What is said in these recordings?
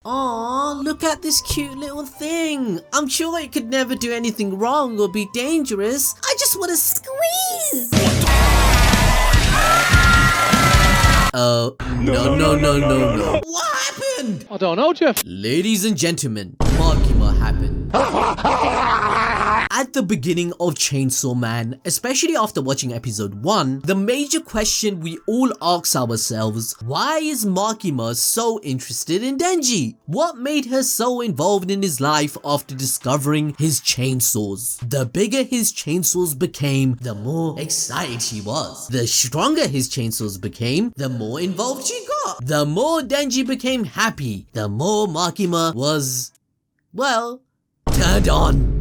Aw, look at this cute little thing. I'm sure it could never do anything wrong or be dangerous. I just want to squeeze. Oh, no. What happened? I don't know, Jeff. Ladies and gentlemen, Makima happened. At the beginning of Chainsaw Man, especially after watching episode 1, the major question we all ask ourselves, why is Makima so interested in Denji? What made her so involved in his life after discovering his chainsaws? The bigger his chainsaws became, the more excited she was. The stronger his chainsaws became, the more involved she got. The more Denji became happy, the more Makima was, well, turned on.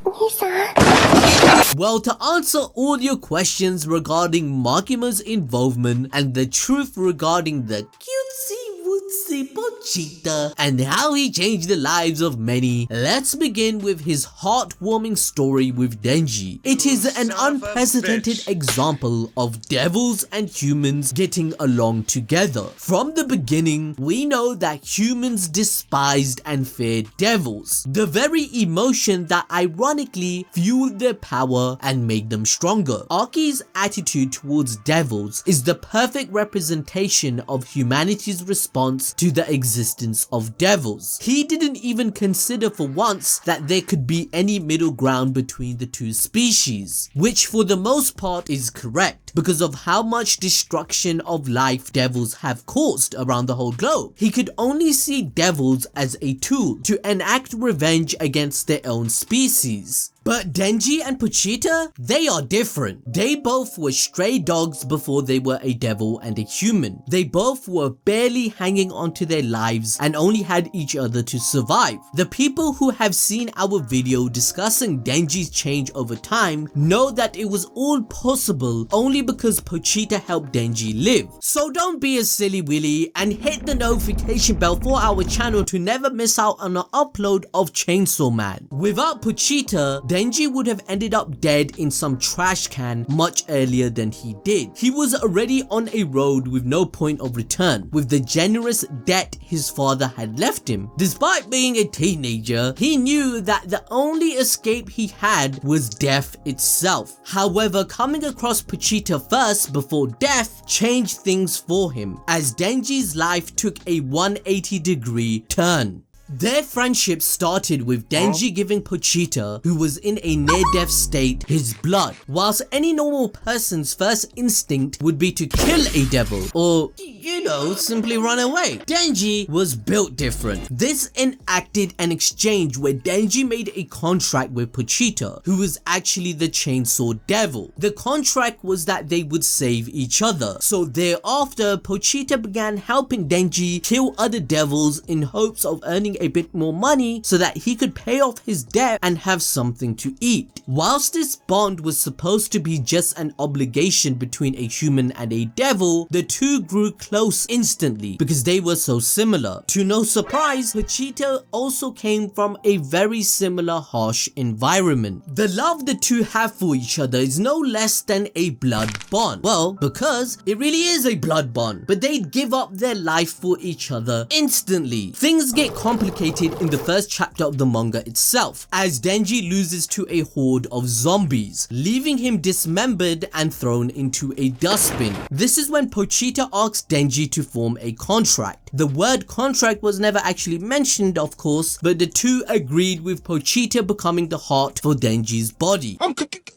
Well, to answer all your questions regarding Makima's involvement and the truth regarding the cutesy-wootsy Pochita and how he changed the lives of many, let's begin with his heartwarming story with Denji. It is an unprecedented example of devils and humans getting along together. From the beginning, we know that humans despised and feared devils, the very emotion that ironically fueled their power and made them stronger. Aki's attitude towards devils is the perfect representation of humanity's response to the existence of devils. He didn't even consider for once that there could be any middle ground between the two species, which for the most part is correct because of how much destruction of life devils have caused around the whole globe. He could only see devils as a tool to enact revenge against their own species. But Denji and Pochita, they are different. They both were stray dogs before they were a devil and a human. They both were barely hanging on to their lives and only had each other to survive. The people who have seen our video discussing Denji's change over time know that it was all possible only because Pochita helped Denji live. So don't be a silly willy and hit the notification bell for our channel to never miss out on an upload of Chainsaw Man. Without Pochita, Denji would have ended up dead in some trash can much earlier than he did. He was already on a road with no point of return, with the generous debt his father had left him. Despite being a teenager, he knew that the only escape he had was death itself. However, coming across Pochita first before death changed things for him, as Denji's life took a 180-degree turn. Their friendship started with Denji giving Pochita, who was in a near-death state, his blood. Whilst any normal person's first instinct would be to kill a devil or, you know, simply run away, Denji was built different. This enacted an exchange where Denji made a contract with Pochita, who was actually the Chainsaw Devil. The contract was that they would save each other. So thereafter, Pochita began helping Denji kill other devils in hopes of earning a bit more money so that he could pay off his debt and have something to eat. Whilst this bond was supposed to be just an obligation between a human and a devil, the two grew close instantly because they were so similar. To no surprise, Pochita also came from a very similar harsh environment. The love the two have for each other is no less than a blood bond. Well, because it really is a blood bond, but they'd give up their life for each other instantly. Things get complicated in the first chapter of the manga itself, as Denji loses to a horde of zombies, leaving him dismembered and thrown into a dustbin. This is when Pochita asks Denji to form a contract. The word contract was never actually mentioned, of course, but the two agreed with Pochita becoming the heart for Denji's body.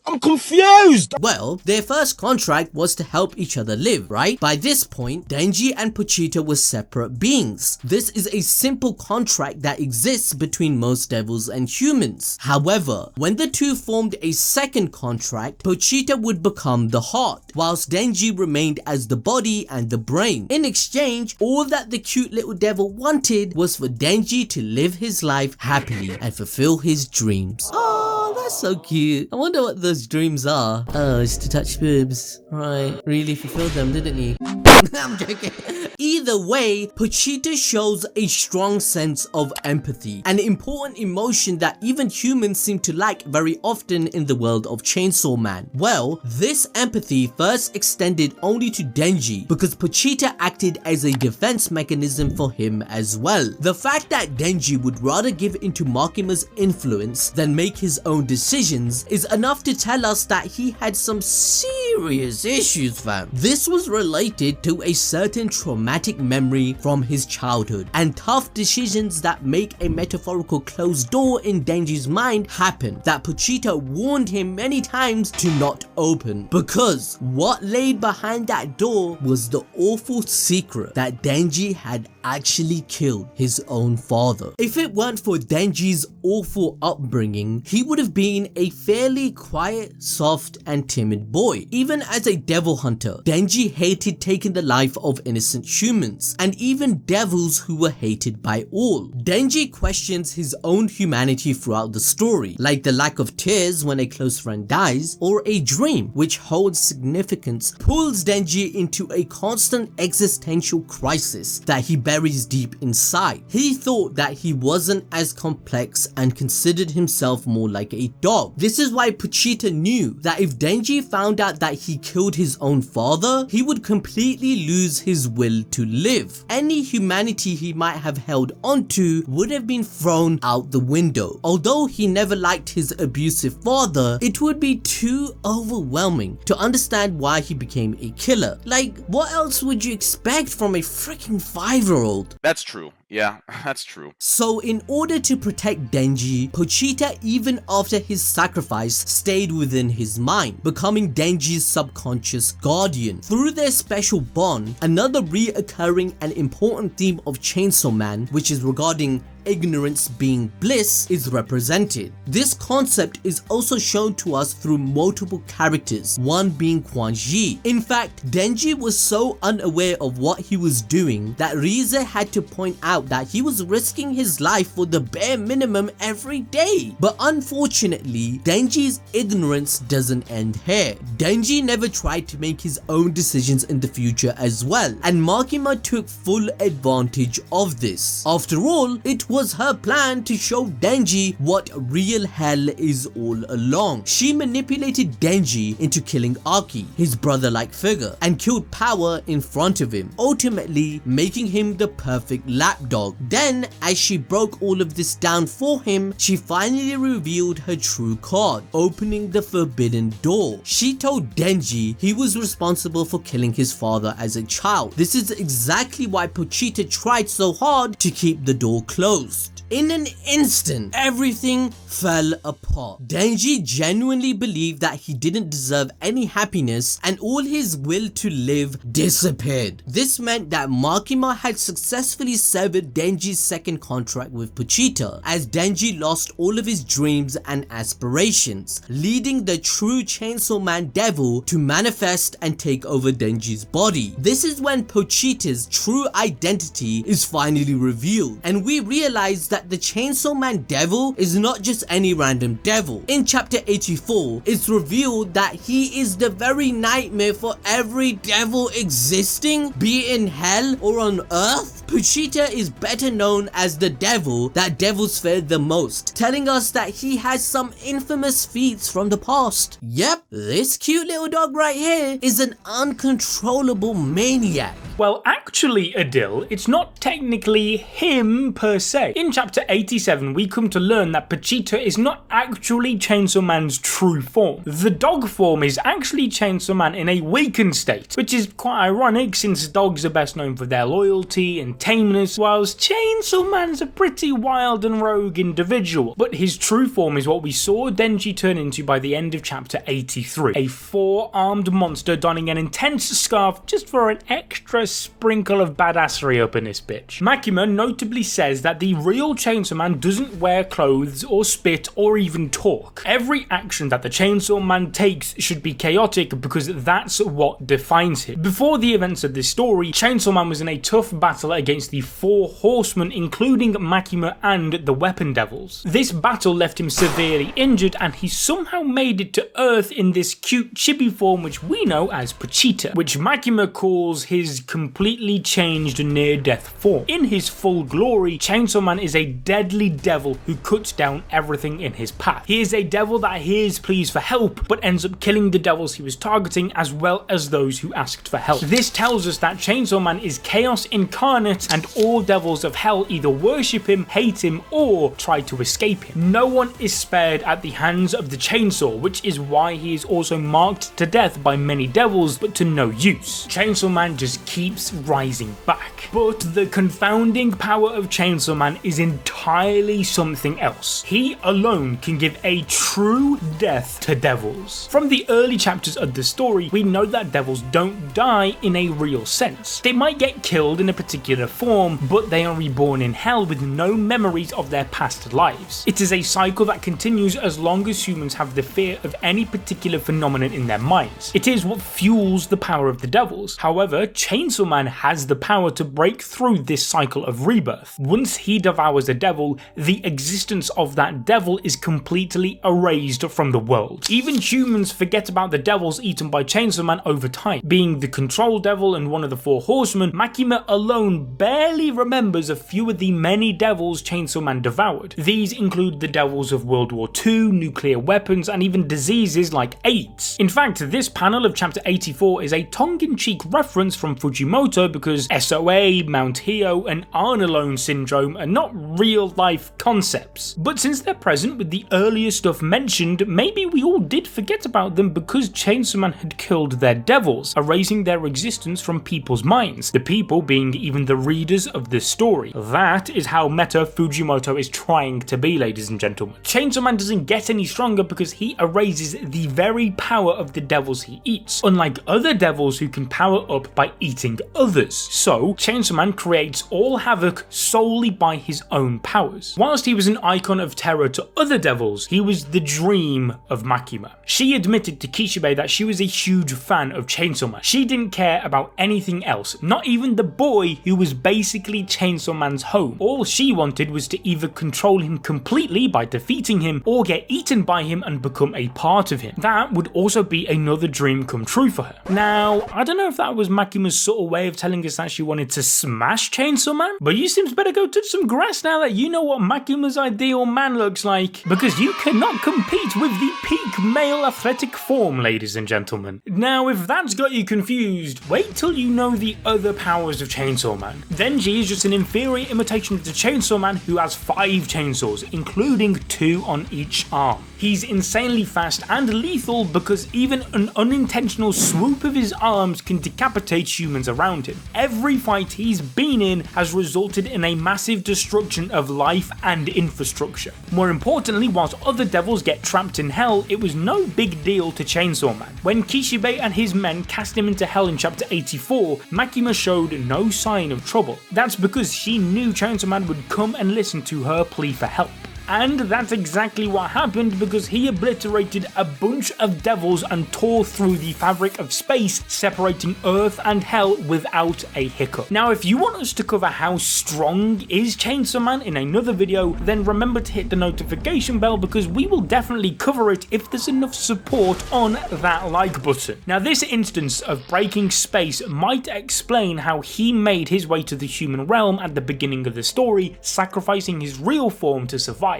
I'm confused! Well, their first contract was to help each other live, right? By this point, Denji and Pochita were separate beings. This is a simple contract that exists between most devils and humans. However, when the two formed a second contract, Pochita would become the heart, whilst Denji remained as the body and the brain. In exchange, all that the cute little devil wanted was for Denji to live his life happily and fulfill his dreams. Oh, that's so cute. I wonder what those dreams are. Oh, it's to touch boobs. Right, really fulfilled them, didn't he? I'm joking. Either way, Pochita shows a strong sense of empathy, an important emotion that even humans seem to lack very often in the world of Chainsaw Man. Well, this empathy first extended only to Denji because Pochita acted as a defense mechanism for him as well. The fact that Denji would rather give into Makima's influence than make his own decisions is enough to tell us that he had some serious issues, fam. This was related to a certain traumatic memory from his childhood and tough decisions that make a metaphorical closed door in Denji's mind happen that Pochita warned him many times to not open, because what laid behind that door was the awful secret that Denji had actually killed his own father. If it weren't for Denji's awful upbringing, he would have been a fairly quiet, soft and timid boy. Even as a devil hunter, Denji hated taking the life of innocent humans and even devils who were hated by all. Denji questions his own humanity throughout the story, like the lack of tears when a close friend dies, or a dream which holds significance pulls Denji into a constant existential crisis that he buries deep inside. He thought that he wasn't as complex and considered himself more like a dog. This is why Pochita knew that if Denji found out that he killed his own father, he would completely lose his will to live. Any humanity he might have held onto would have been thrown out the window. Although he never liked his abusive father, it would be too overwhelming to understand why he became a killer. Like, what else would you expect from a freaking 5-year-old? That's true. Yeah, that's true. So in order to protect Denji, Pochita, even after his sacrifice, stayed within his mind, becoming Denji's subconscious guardian. Through their special bond, another reoccurring and important theme of Chainsaw Man, which is regarding ignorance being bliss, is represented. This concept is also shown to us through multiple characters, one being Quan Ji. In fact, Denji was so unaware of what he was doing that Rize had to point out that he was risking his life for the bare minimum every day. But unfortunately, Denji's ignorance doesn't end here. Denji never tried to make his own decisions in the future as well, and Makima took full advantage of this. After all, it was her plan to show Denji what real hell is all along. She manipulated Denji into killing Aki, his brother-like figure, and killed Power in front of him, ultimately making him the perfect lapdog. Then, as she broke all of this down for him, she finally revealed her true card, opening the forbidden door. She told Denji he was responsible for killing his father as a child. This is exactly why Pochita tried so hard to keep the door closed. In an instant, everything fell apart. Denji genuinely believed that he didn't deserve any happiness and all his will to live disappeared. This meant that Makima had successfully severed Denji's second contract with Pochita, as Denji lost all of his dreams and aspirations, leading the true Chainsaw Man devil to manifest and take over Denji's body. This is when Pochita's true identity is finally revealed, and we realize that the Chainsaw Man devil is not just any random devil. In chapter 84, it's revealed that he is the very nightmare for every devil existing, be it in hell or on earth. Pochita is better known as the devil that devils fear the most, telling us that he has some infamous feats from the past. Yep, this cute little dog right here is an uncontrollable maniac. Well, actually, Adil, it's not technically him per se. In chapter 87, we come to learn that Pochita is not actually Chainsaw Man's true form. The dog form is actually Chainsaw Man in a weakened state, which is quite ironic since dogs are best known for their loyalty and tameness, whilst Chainsaw Man's a pretty wild and rogue individual. But his true form is what we saw Denji turn into by the end of chapter 83, a 4-armed monster donning an intense scarf just for an extra sprinkle of badassery up in this bitch. Makima notably says that the the real Chainsaw Man doesn't wear clothes or spit or even talk. Every action that the Chainsaw Man takes should be chaotic because that's what defines him. Before the events of this story, Chainsaw Man was in a tough battle against the 4 horsemen, including Makima and the Weapon Devils. This battle left him severely injured, and he somehow made it to Earth in this cute chibi form which we know as Pochita, which Makima calls his completely changed near-death form. In his full glory, Chainsaw Man is a deadly devil who cuts down everything in his path. He is a devil that hears pleas for help, but ends up killing the devils he was targeting as well as those who asked for help. This tells us that Chainsaw Man is chaos incarnate, and all devils of hell either worship him, hate him, or try to escape him. No one is spared at the hands of the chainsaw, which is why he is also marked to death by many devils, but to no use. Chainsaw Man just keeps rising back. But the confounding power of Chainsaw Man is entirely something else. He alone can give a true death to devils. From the early chapters of the story, we know that devils don't die in a real sense. They might get killed in a particular form, but they are reborn in hell with no memories of their past lives. It is a cycle that continues as long as humans have the fear of any particular phenomenon in their minds. It is what fuels the power of the devils. However, Chainsaw Man has the power to break through this cycle of rebirth. Once he devours a devil, the existence of that devil is completely erased from the world. Even humans forget about the devils eaten by Chainsaw Man over time. Being the control devil and one of the 4 horsemen, Makima alone barely remembers a few of the many devils Chainsaw Man devoured. These include the devils of World War II, nuclear weapons, and even diseases like AIDS. In fact, this panel of chapter 84 is a tongue-in-cheek reference from Fujimoto because SOA, Mount Hio, and Arnalone syndrome are not real-life concepts. But since they're present with the earlier stuff mentioned, maybe we all did forget about them because Chainsaw Man had killed their devils, erasing their existence from people's minds, the people being even the readers of the story. That is how meta Fujimoto is trying to be, ladies and gentlemen. Chainsaw Man doesn't get any stronger because he erases the very power of the devils he eats, unlike other devils who can power up by eating others. So, Chainsaw Man creates all havoc solely by his own powers. Whilst he was an icon of terror to other devils, he was the dream of Makima. She admitted to Kishibe that she was a huge fan of Chainsaw Man. She didn't care about anything else, not even the boy who was basically Chainsaw Man's home. All she wanted was to either control him completely by defeating him, or get eaten by him and become a part of him. That would also be another dream come true for her. Now, I don't know if that was Makima's subtle way of telling us that she wanted to smash Chainsaw Man, but you seems better go touch some grass now that you know what Makima's ideal man looks like, because you cannot compete with the peak male athletic form, ladies and gentlemen. Now, if that's got you confused, wait till you know the other powers of Chainsaw Man. Denji is just an inferior imitation of the Chainsaw Man who has 5 chainsaws, including 2 on each arm. He's insanely fast and lethal because even an unintentional swoop of his arms can decapitate humans around him. Every fight he's been in has resulted in a massive destruction of life and infrastructure. More importantly, whilst other devils get trapped in hell, it was no big deal to Chainsaw Man. When Kishibe and his men cast him into hell in chapter 84, Makima showed no sign of trouble. That's because she knew Chainsaw Man would come and listen to her plea for help. And that's exactly what happened because he obliterated a bunch of devils and tore through the fabric of space, separating Earth and Hell without a hiccup. Now, if you want us to cover how strong is Chainsaw Man in another video, then remember to hit the notification bell because we will definitely cover it if there's enough support on that like button. Now, this instance of breaking space might explain how he made his way to the human realm at the beginning of the story, sacrificing his real form to survive.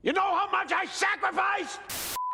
You know how much I sacrificed?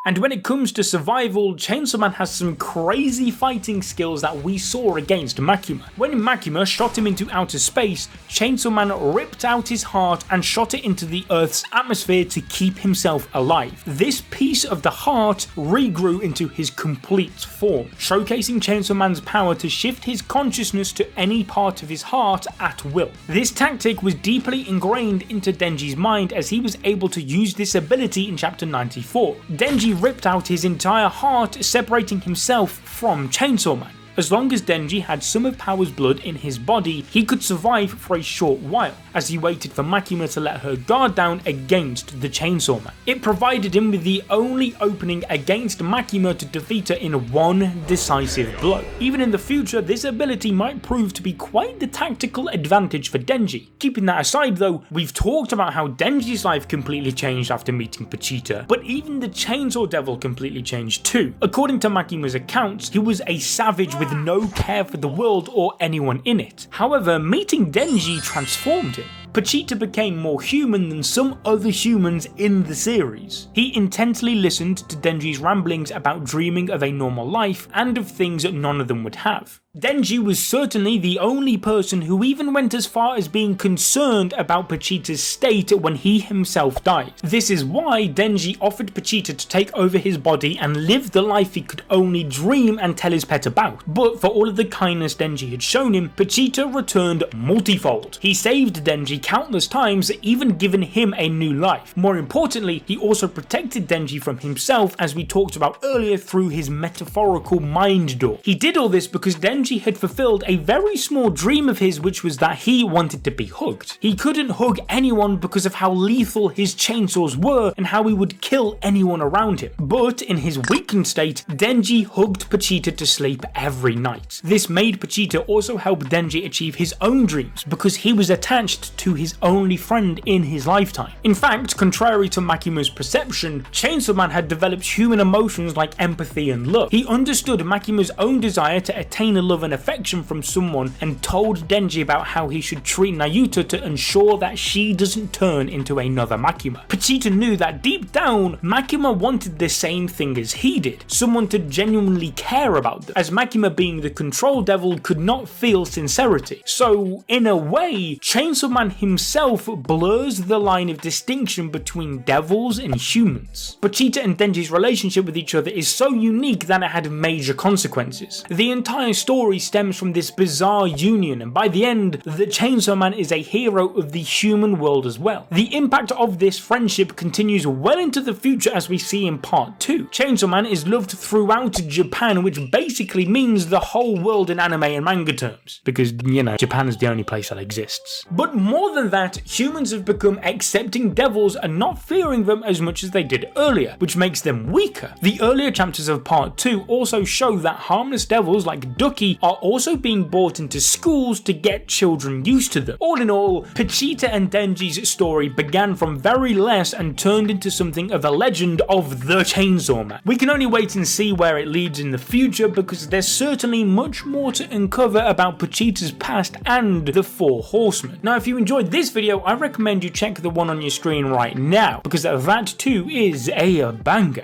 And when it comes to survival, Chainsaw Man has some crazy fighting skills that we saw against Makima. When Makima shot him into outer space, Chainsaw Man ripped out his heart and shot it into the Earth's atmosphere to keep himself alive. This piece of the heart regrew into his complete form, showcasing Chainsaw Man's power to shift his consciousness to any part of his heart at will. This tactic was deeply ingrained into Denji's mind as he was able to use this ability in chapter 94. Denji ripped out his entire heart, separating himself from Chainsaw Man. As long as Denji had some of Power's blood in his body, he could survive for a short while, as he waited for Makima to let her guard down against the Chainsaw Man. It provided him with the only opening against Makima to defeat her in one decisive blow. Even in the future, this ability might prove to be quite the tactical advantage for Denji. Keeping that aside though, we've talked about how Denji's life completely changed after meeting Pochita, but even the Chainsaw Devil completely changed too. According to Makima's accounts, he was a savage with no care for the world or anyone in it. However, meeting Denji transformed him. Pochita became more human than some other humans in the series. He intently listened to Denji's ramblings about dreaming of a normal life and of things that none of them would have. Denji was certainly the only person who even went as far as being concerned about Pochita's state when he himself died. This is why Denji offered Pochita to take over his body and live the life he could only dream and tell his pet about. But for all of the kindness Denji had shown him, Pochita returned multifold. He saved Denji countless times, even given him a new life. More importantly, he also protected Denji from himself, as we talked about earlier, through his metaphorical mind door. He did all this because Denji had fulfilled a very small dream of his, which was that he wanted to be hugged. He couldn't hug anyone because of how lethal his chainsaws were and how he would kill anyone around him. But in his weakened state, Denji hugged Pochita to sleep every night. This made Pochita also help Denji achieve his own dreams because he was attached to his only friend in his lifetime. In fact, contrary to Makima's perception, Chainsaw Man had developed human emotions like empathy and love. He understood Makima's own desire to attain a love and affection from someone and told Denji about how he should treat Nayuta to ensure that she doesn't turn into another Makima. Pochita knew that deep down, Makima wanted the same thing as he did, someone to genuinely care about them, as Makima being the control devil could not feel sincerity. So in a way, Chainsaw Man himself blurs the line of distinction between devils and humans. Pochita and Denji's relationship with each other is so unique that it had major consequences. The entire story stems from this bizarre union, and by the end, the Chainsaw Man is a hero of the human world as well. The impact of this friendship continues well into the future, as we see in part 2. Chainsaw Man is loved throughout Japan, which basically means the whole world in anime and manga terms, because, you know, Japan is the only place that exists. But more than that, humans have become accepting devils and not fearing them as much as they did earlier, which makes them weaker. The earlier chapters of part 2 also show that harmless devils like Ducky are also being brought into schools to get children used to them. All in all, Pochita and Denji's story began from very less and turned into something of a legend of the Chainsaw Man. We can only wait and see where it leads in the future, because there's certainly much more to uncover about Pochita's past and the Four Horsemen. Now, if you enjoyed this video, I recommend you check the one on your screen right now, because that too is a banger.